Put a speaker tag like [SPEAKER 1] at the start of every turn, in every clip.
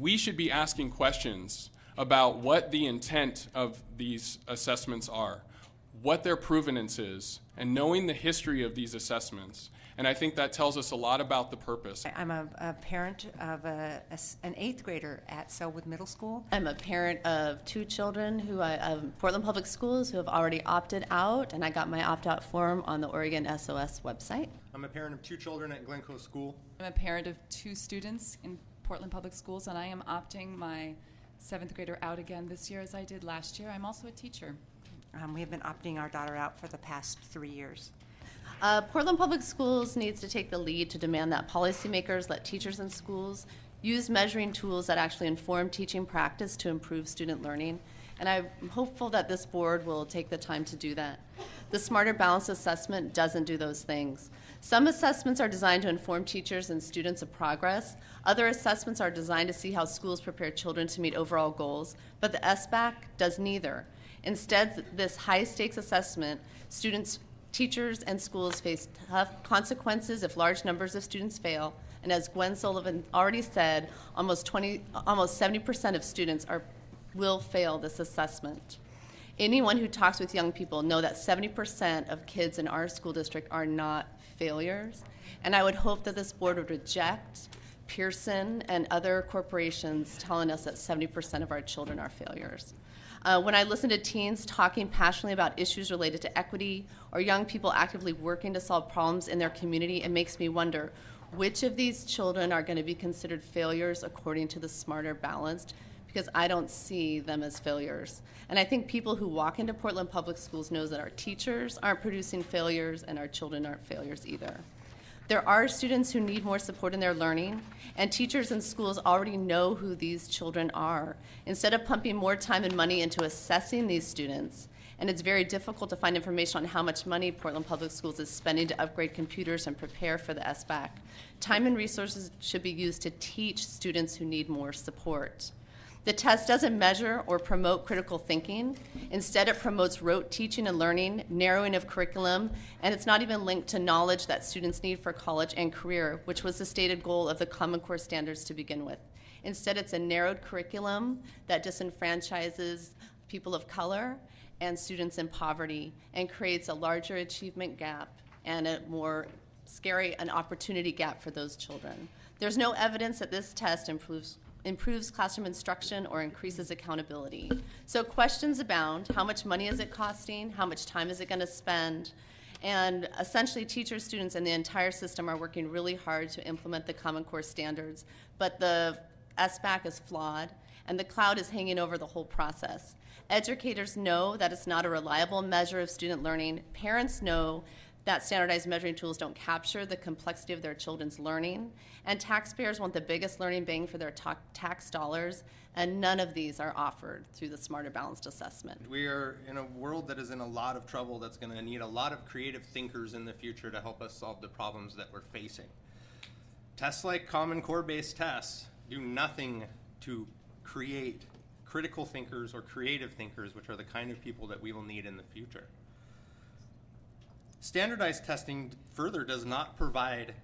[SPEAKER 1] we should be asking questions about what the intent of these assessments are, what their provenance is, and knowing the history of these assessments. And I think that tells us a lot about the purpose.
[SPEAKER 2] I'm a parent of an 8th grader at Selwood Middle School.
[SPEAKER 3] I'm a parent of 2 children of Portland Public Schools who have already opted out, and I got my opt-out form on the Oregon SOS website.
[SPEAKER 4] I'm a parent of 2 children at Glencoe School.
[SPEAKER 5] I'm a parent of 2 students in Portland Public Schools, and I am opting my 7th grader out again this year as I did last year. I'm also a teacher.
[SPEAKER 2] We have been opting our daughter out for the past 3 years.
[SPEAKER 3] Portland Public Schools needs to take the lead to demand that policymakers let teachers in schools use measuring tools that actually inform teaching practice to improve student learning. And I'm hopeful that this board will take the time to do that. The Smarter Balanced Assessment doesn't do those things. Some assessments are designed to inform teachers and students of progress. Other assessments are designed to see how schools prepare children to meet overall goals, but the SBAC does neither. Instead, this high-stakes assessment, teachers and schools face tough consequences if large numbers of students fail. And as Gwen Sullivan already said, almost 70% of students will fail this assessment. Anyone who talks with young people know that 70% of kids in our school district are not failures. And I would hope that this board would reject Pearson and other corporations telling us that 70% of our children are failures. When I listen to teens talking passionately about issues related to equity or young people actively working to solve problems in their community, it makes me wonder which of these children are going to be considered failures according to the Smarter Balanced, because I don't see them as failures. And I think people who walk into Portland Public Schools knows that our teachers aren't producing failures and our children aren't failures either. There are students who need more support in their learning, and teachers and schools already know who these children are. Instead of pumping more time and money into assessing these students, and it's very difficult to find information on how much money Portland Public Schools is spending to upgrade computers and prepare for the SBAC, time and resources should be used to teach students who need more support. The test doesn't measure or promote critical thinking. Instead, it promotes rote teaching and learning, narrowing of curriculum, and it's not even linked to knowledge that students need for college and career, which was the stated goal of the Common Core standards to begin with. Instead, it's a narrowed curriculum that disenfranchises people of color and students in poverty and creates a larger achievement gap and a more scary an opportunity gap for those children. There's no evidence that this test improves classroom instruction or increases accountability. So questions abound. How much money is it costing? How much time is it going to spend? And essentially, teachers, students, and the entire system are working really hard to implement the Common Core standards, but the SBAC is flawed, and the cloud is hanging over the whole process. Educators know that it's not a reliable measure of student learning. Parents know that standardized measuring tools don't capture the complexity of their children's learning, and taxpayers want the biggest learning bang for their tax dollars, and none of these are offered through the Smarter Balanced Assessment.
[SPEAKER 4] We are in a world that is in a lot of trouble that's going to need a lot of creative thinkers in the future to help us solve the problems that we're facing. Tests like Common Core-based tests do nothing to create critical thinkers or creative thinkers, which are the kind of people that we will need in the future. Standardized testing further does not provide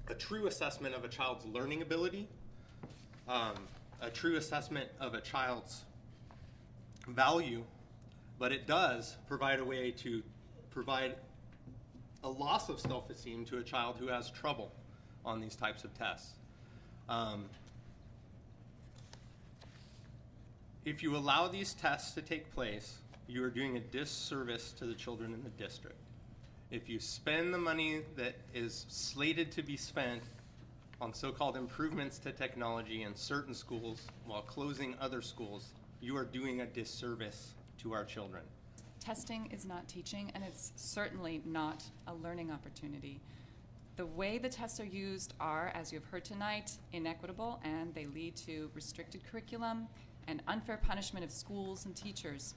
[SPEAKER 4] a true assessment of a child's learning ability, a true assessment of a child's value, but it does provide a way to provide a loss of self-esteem to a child who has trouble on these types of tests. If you allow these tests to take place, you are doing a disservice to the children in the district. If you spend the money that is slated to be spent on so-called improvements to technology in certain schools while closing other schools, you are doing a disservice to our children.
[SPEAKER 5] Testing is not teaching, and it's certainly not a learning opportunity. The way the tests are used are, as you've heard tonight, inequitable, and they lead to restricted curriculum and unfair punishment of schools and teachers.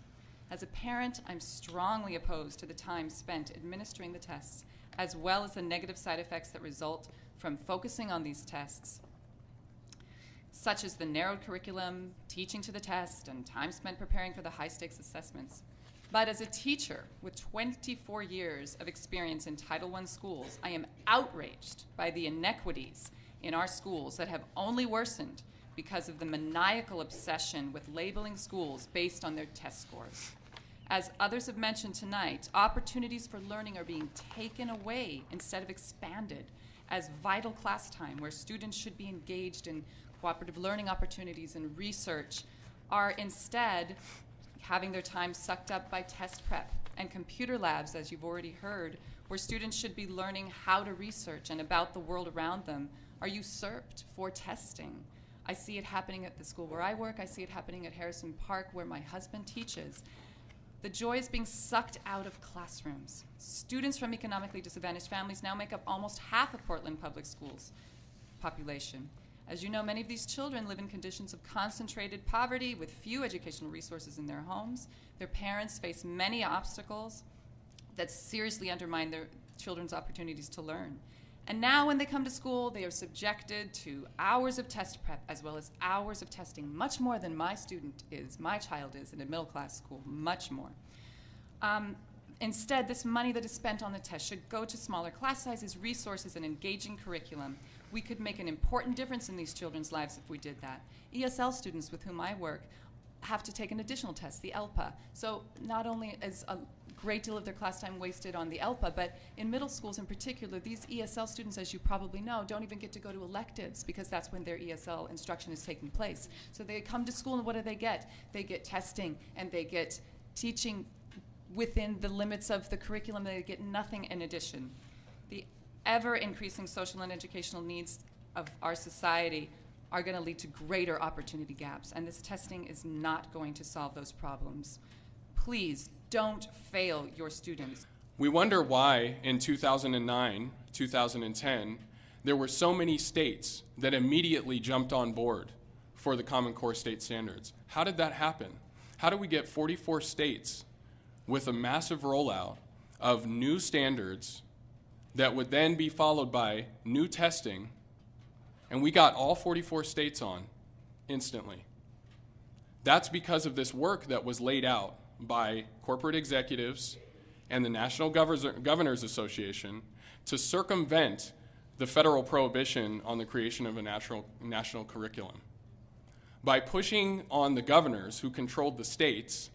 [SPEAKER 5] As a parent, I'm strongly opposed to the time spent administering the tests, as well as the negative side effects that result from focusing on these tests, such as the narrowed curriculum, teaching to the test, and time spent preparing for the high-stakes assessments. But as a teacher with 24 years of experience in Title I schools, I am outraged by the inequities in our schools that have only worsened because of the maniacal obsession with labeling schools based on their test scores. As others have mentioned tonight, opportunities for learning are being taken away instead of expanded, as vital class time, where students should be engaged in cooperative learning opportunities and research, are instead having their time sucked up by test prep and computer labs, as you've already heard, where students should be learning how to research and about the world around them, are usurped for testing. I see it happening at the school where I work. I see it happening at Harrison Park, where my husband teaches. The joy is being sucked out of classrooms. Students from economically disadvantaged families now make up almost half of Portland Public Schools' population. As you know, many of these children live in conditions of concentrated poverty with few educational resources in their homes. Their parents face many obstacles that seriously undermine their children's opportunities to learn. And now when they come to school, they are subjected to hours of test prep as well as hours of testing, much more than my child is in a middle-class school, much more. Instead, this money that is spent on the test should go to smaller class sizes, resources, and engaging curriculum. We could make an important difference in these children's lives if we did that. ESL students with whom I work have to take an additional test, the ELPA. So not only is a great deal of their class time wasted on the ELPA, but in middle schools in particular, these ESL students, as you probably know, don't even get to go to electives because that's when their ESL instruction is taking place. So they come to school and what do they get? They get testing and they get teaching within the limits of the curriculum. They get nothing in addition. The ever-increasing social and educational needs of our society are going to lead to greater opportunity gaps, and this testing is not going to solve those problems. Please don't fail your students.
[SPEAKER 1] We wonder why in 2009, 2010, there were so many states that immediately jumped on board for the Common Core state standards. How did that happen? How did we get 44 states with a massive rollout of new standards that would then be followed by new testing, and we got all 44 states on instantly? That's because of this work that was laid out by corporate executives and the National Governors Association to circumvent the federal prohibition on the creation of a national curriculum. By pushing on the governors who controlled the states,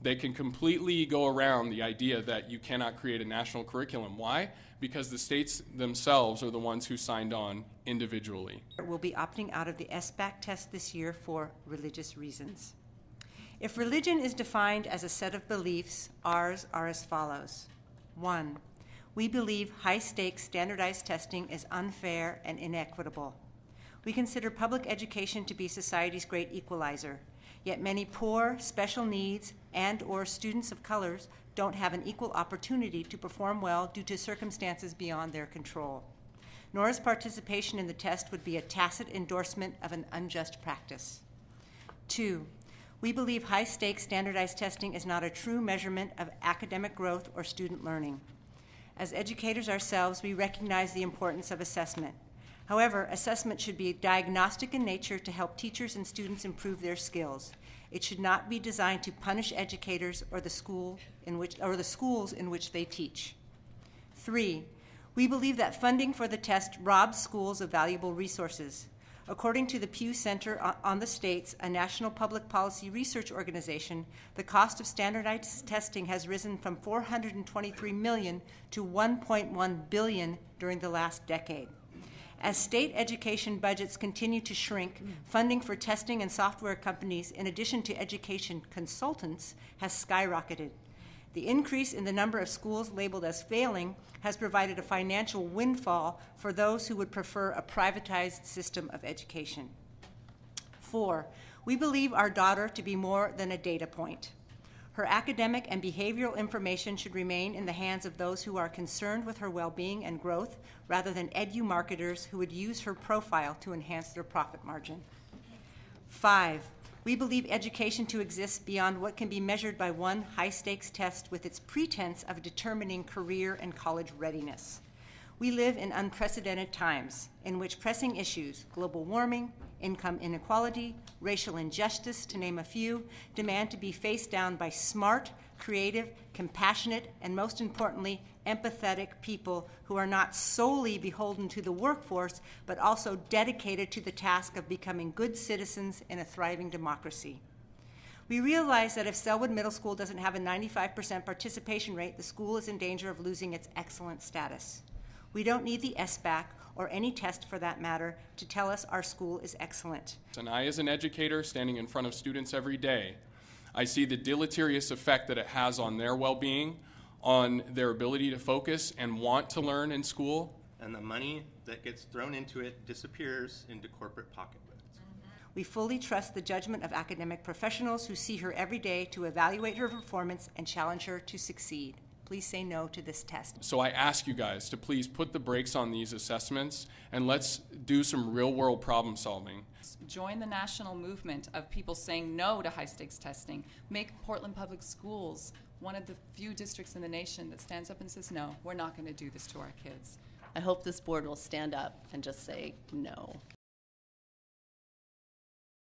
[SPEAKER 1] they can completely go around the idea that you cannot create a national curriculum. Why? Because the states themselves are the ones who signed on individually.
[SPEAKER 2] We'll be opting out of the SBAC test this year for religious reasons. If religion is defined as a set of beliefs, ours are as follows. 1, we believe high-stakes standardized testing is unfair and inequitable. We consider public education to be society's great equalizer, yet many poor, special needs, and/or students of colors don't have an equal opportunity to perform well due to circumstances beyond their control. Nor is participation in the test would be a tacit endorsement of an unjust practice. 2, we believe high-stakes standardized testing is not a true measurement of academic growth or student learning. As educators ourselves, we recognize the importance of assessment. However, assessment should be diagnostic in nature to help teachers and students improve their skills. It should not be designed to punish educators or the schools in which they teach. 3, we believe that funding for the test robs schools of valuable resources. According to the Pew Center on the States, a national public policy research organization, the cost of standardized testing has risen from $423 million to $1.1 billion during the last decade. As state education budgets continue to shrink, funding for testing and software companies, in addition to education consultants, has skyrocketed. The increase in the number of schools labeled as failing has provided a financial windfall for those who would prefer a privatized system of education. 4, we believe our daughter to be more than a data point. Her academic and behavioral information should remain in the hands of those who are concerned with her well-being and growth, rather than edu-marketers who would use her profile to enhance their profit margin. 5, we believe education to exist beyond what can be measured by one high-stakes test with its pretense of determining career and college readiness. We live in unprecedented times in which pressing issues, global warming, income inequality, racial injustice, to name a few, demand to be faced down by smart, creative, compassionate, and most importantly, empathetic people who are not solely beholden to the workforce, but also dedicated to the task of becoming good citizens in a thriving democracy. We realize that if Selwood Middle School doesn't have a 95% participation rate, the school is in danger of losing its excellent status. We don't need the SBAC, or any test for that matter, to tell us our school is excellent.
[SPEAKER 1] And I, as an educator standing in front of students every day, I see the deleterious effect that it has on their well-being, on their ability to focus and want to learn in school.
[SPEAKER 4] And the money that gets thrown into it disappears into corporate pocketbooks.
[SPEAKER 2] We fully trust the judgment of academic professionals who see her every day to evaluate her performance and challenge her to succeed. Please say no to this test.
[SPEAKER 1] So I ask you guys to please put the brakes on these assessments and let's do some real-world problem solving.
[SPEAKER 5] Join the national movement of people saying no to high-stakes testing. Make Portland Public Schools one of the few districts in the nation that stands up and says, no, we're not going to do this to our kids.
[SPEAKER 3] I hope this board will stand up and just say no.